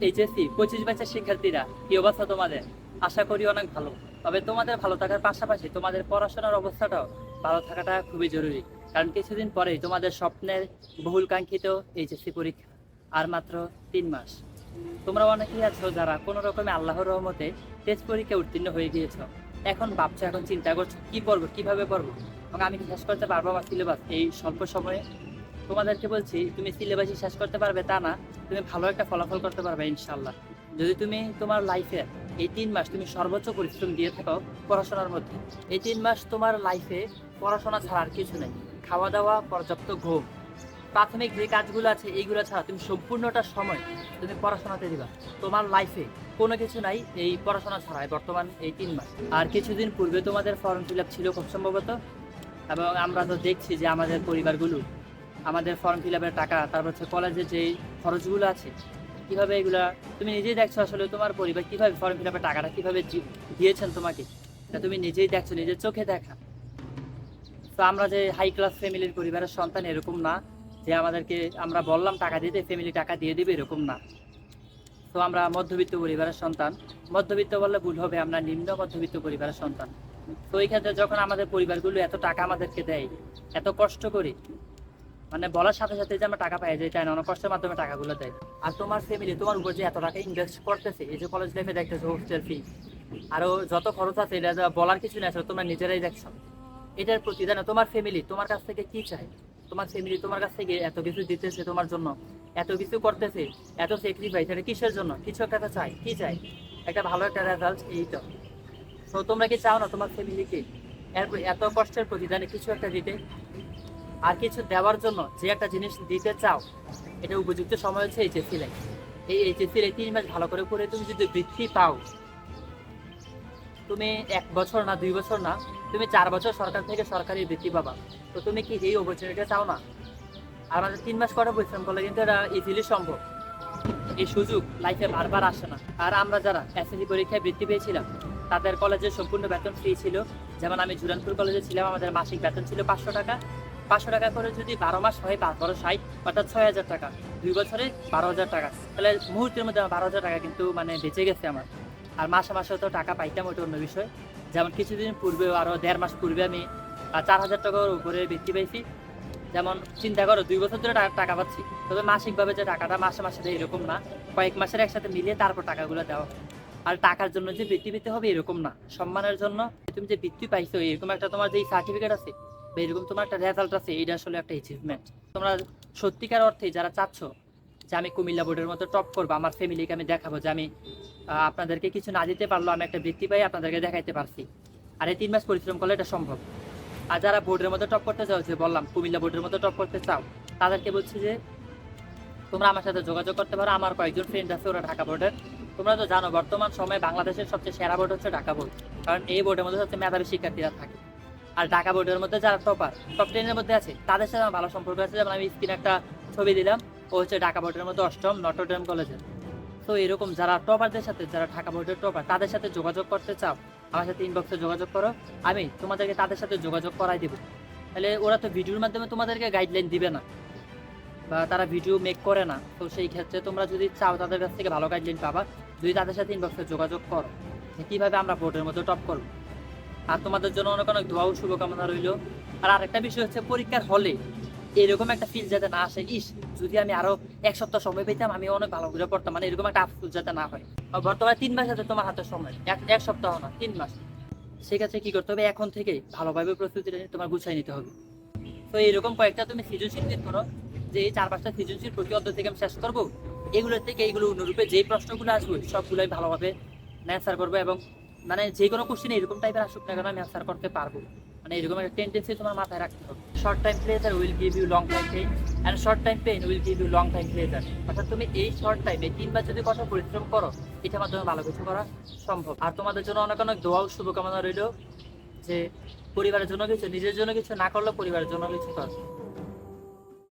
HSC 25 ব্যাচের শিক্ষার্থীরা, কি অবস্থা তোমাদের? আশা করি অনেক ভালো। তবে তোমাদের ভালো থাকার পাশাপাশি তোমাদের পড়াশোনার অবস্থাটাও ভালো থাকাটা খুবই জরুরি। কারণ কিছুদিন পরেই তোমাদের স্বপ্নের বহুল কাঙ্ক্ষিত এইচএসসি পরীক্ষা। আর মাত্র 3 মাস। তোমরা অনেকেই আছো যারা কোনো রকমে আল্লাহর রহমতে টেস্ট পরীক্ষা উত্তীর্ণ হয়ে গিয়েছো। এখন ভাবছো, এখন চিন্তা করছো কি পড়বো, কিভাবে পড়বো, এবং আমি কি শেষ করতে পারবো আমার সিলেবাস এই স্বল্প সময়ে? তোমাদেরকে বলছি, তুমি সিলেবাসই শেষ করতে পারবে তা না, তুমি ভালো একটা ফলাফল করতে পারবে ইনশাল্লাহ। যদি তুমি তোমার লাইফে এই 3 মাস তুমি সর্বোচ্চ পরিশ্রম দিয়ে থাকো পড়াশোনার মধ্যে। এই 3 মাস তোমার লাইফে পড়াশোনা ছাড়া আর কিছু নেই। খাওয়া দাওয়া, পর্যাপ্ত ঘুম, প্রাথমিক যে কাজগুলো আছে এইগুলো ছাড়া তুমি সম্পূর্ণটা সময় তুমি পড়াশোনাতে দিবা। তোমার লাইফে কোনো কিছু নাই এই পড়াশোনা ছাড়াই বর্তমান এই 3 মাস। আর কিছুদিন পূর্বে তোমাদের ফর্ম ফিল আপ ছিল খুব সম্ভবত, এবং আমরা তো দেখছি যে আমাদের পরিবারগুলো আমাদের ফর্ম ফিল আপের টাকা, তারপর হচ্ছে কলেজের যে খরচগুলো আছে, কিভাবে এগুলা তুমি নিজেই দেখছো। আসলে তোমার পরিবার কিভাবে ফর্ম ফিল আপের টাকাটা কিভাবে দিয়েছেন তোমাকে, এটা তুমি নিজেই দেখছো, নিজের চোখে দেখা। তো আমরা যে হাই ক্লাস ফ্যামিলির পরিবারের সন্তান এরকম না যে আমাদেরকে আমরা বললাম টাকা দিতে ফ্যামিলি টাকা দিয়ে দিবে, এরকম না। তো আমরা মধ্যবিত্ত পরিবারের সন্তান। মধ্যবিত্ত বললে ভুল হবে, আমরা নিম্ন মধ্যবিত্ত পরিবারের সন্তান। তো এই ক্ষেত্রে যখন আমাদের পরিবারগুলো এত টাকা আমাদেরকে দেয়, এত কষ্ট করে, মানে বলার সাথে সাথে যে আমরা টাকা পাই যায় তাই না, অনেক কষ্টের মাধ্যমে টাকাগুলো দেয়। আর তোমার ফ্যামিলি তোমার উপর যে এত টাকা ইনভেস্ট করতেছে, এই যে কলেজ লাইফে দেখতেছো হোস্টেল ফি, আরো যত খরচ আছে, এটা বলার কিছু না, তোমরা নিজেরাই দেখছো। এটার প্রতি জানো তোমার ফ্যামিলি তোমার কাছ থেকে কি চায়? তোমার ফ্যামিলি তোমার কাছ থেকে এত কিছু দিতেছে তোমার জন্য, এত কিছু করতেছে, এত স্যাক্রিফাইস, এটা কিসের জন্য? কিছু একটা চাই, কি চাই? একটা ভালো একটা রেজাল্ট, এই তো। তো তোমরা কি চাও না তোমার ফ্যামিলিকে এত কষ্টের প্রতিদানে কিছু একটা দিতে? আর কিছু দেওয়ার জন্য যে একটা জিনিস দিতে চাও, এটা উপযুক্ত সময় হচ্ছে এইচএসসি লাইফ। এই এইচএসসির এই 3 মাস ভালো করে পড়ে তুমি যদি বৃত্তি পাও, তুমি 1 বছর না 2 বছর না, তুমি 4 বছর সরকার থেকে সরকারি বৃত্তি পাবা। তো তুমি কি এই অপরচুনিটি চাও না? আর আমাদের 3 মাস করে পরিশ্রম করলে কিন্তু এটা ইজিলি সম্ভব। এই সুযোগ লাইফে বারবার আসে না। আর আমরা যারা এসএসসি পরীক্ষায় বৃত্তি পেয়েছিলাম, তাদের কলেজে সম্পূর্ণ বেতন ফ্রি ছিল। যেমন আমি জুরানপুর কলেজে ছিলাম, আমাদের মাসিক বেতন ছিল 500 টাকা। 500 টাকা করে যদি 12 মাস হয়, 5×12 = 60, অর্থাৎ 6,000 টাকা। 2 বছরে 12,000 টাকা। তাহলে মুহূর্তের মধ্যে আমার 12,000 টাকা কিন্তু মানে বেঁচে গেছে আমার। আর মাসে মাসে তো টাকা পাইতাম, ওটা অন্য বিষয়। যেমন কিছুদিন পূর্বে, আরো 1.5 মাস পূর্বে আমি 4,000 টাকার উপরে বৃত্তি পেয়েছি। যেমন চিন্তা করো, 2 বছর ধরে টাকা পাচ্ছি, তবে মাসিকভাবে যে টাকাটা মাসে মাসে দেয় এরকম না, কয়েক মাসের একসাথে মিলিয়ে তারপর টাকাগুলো দেওয়া হয়। আর টাকার জন্য যে বৃত্তি পেতে হবে এরকম না, সম্মানের জন্য তুমি যে বৃত্তি পাইছো, এরকম একটা তোমার যে সার্টিফিকেট আছে বা এরকম তোমার একটা রেজাল্ট আছে, এটা আসলে একটা অ্যাচিভমেন্ট। তোমরা সত্যিকার অর্থে যারা চাচ্ছ যে আমি কুমিল্লা বোর্ডের মতো টপ করবো, আমার ফ্যামিলিকে আমি দেখাবো যে আমি আপনাদেরকে কিছু না দিতে পারলো, আমি একটা বৃত্তি পাই আপনাদেরকে দেখাইতে পারছি, আর এই 3 মাস পরিশ্রম করলে এটা সম্ভব। আর যারা বোর্ডের মধ্যে টপ করতে চাও, যে বললাম কুমিল্লা বোর্ডের মধ্যে টপ করতে চাও, তাদেরকে বলছি যে তোমরা আমার সাথে যোগাযোগ করতে পারো। আমার কয়েকজন ফ্রেন্ড আছে, ওরা ঢাকা বোর্ডের। তোমরা তো জানো বর্তমান সময়ে বাংলাদেশের সবচেয়ে সেরা বোর্ড হচ্ছে ঢাকা বোর্ড, কারণ এই বোর্ডের মধ্যে সবচেয়ে মেধাবী শিক্ষার্থীরা থাকে। আর ঢাকা বোর্ডের মধ্যে যারা টপার, টপ 10-এর মধ্যে আছে, তাদের সাথে আমার ভালো সম্পর্ক আছে। যেমন আমি স্ক্রিনে একটা ছবি দিলাম, ও হচ্ছে ঢাকা বোর্ডের মধ্যে 8ম নটরডেম কলেজের। তো এরকম যারা টপারদের সাথে, যারা ঢাকা বোর্ডের টপার, তাদের সাথে যোগাযোগ করতে চাও, আমার সাথে ইনবক্সে যোগাযোগ করো, আমি তোমাদেরকে তাদের সাথে যোগাযোগ করাই দেবো। তাহলে ওরা তো ভিডিওর মাধ্যমে তোমাদেরকে গাইডলাইন দিবে না, বা তারা ভিডিও মেক করে না। তো সেই ক্ষেত্রে তোমরা যদি চাও তাদের কাছ থেকে ভালো গাইডলাইন পাবা, যদি তাদের সাথে ইনবক্সে যোগাযোগ করো যে কীভাবে আমরা বোর্ডের মধ্যে টপ করবো। আর তোমাদের জন্য অনেক অনেক দোয়া ও শুভকামনা রইল। আর আরেকটা বিষয় হচ্ছে, পরীক্ষার হলে এরকম একটা ফিল যাতে না আসে, ইস যদি আমি আরো 1 সপ্তাহ সময় পেতাম আমি অনেক ভালো করে পড়তাম, মানে এরকম একটা আফসোস যাতে না হয়। আর বর্তমানে 3 মাস আছে তোমার হাতে সময়, এক সপ্তাহ না, 3 মাস। সেক্ষেত্রে কি করতে হবে, এখন থেকে ভালোভাবে প্রস্তুতিটা তোমার গুছিয়ে নিতে হবে। তো এইরকম কয়েকটা তুমি সৃজনশীল বের করো, যে এই 4-5টা সৃজনশীল প্রতি অধ্যায় থেকে আমি শেষ করবো। এগুলোর থেকে এইগুলো অনুরূপে যে প্রশ্নগুলো আসবে সবগুলোই ভালোভাবে অ্যান্সার করবো, এবং মানে যে কোনো কোশ্চেন এরকম টাইপের আসুক না কেন আমি অ্যান্সার করতে পারবো। মানে এরকম একটা টেন্ডেন্সি তোমার মাথায় রাখতে হবে। Short time pleasure will give you long time pain, and short time pain will give you long time pleasure. অর্থাৎ তুমি এই শর্ট টাইমে 3 মাস যদি কঠোর পরিশ্রম করো, এটার মাধ্যমে ভালো কিছু করা সম্ভব। আর তোমাদের জন্য অনেক অনেক দোয়া ও শুভকামনা রইল, যে পরিবারের জন্য কিছু, নিজের জন্য কিছু না করলে পরিবারের জন্য কিছু কর।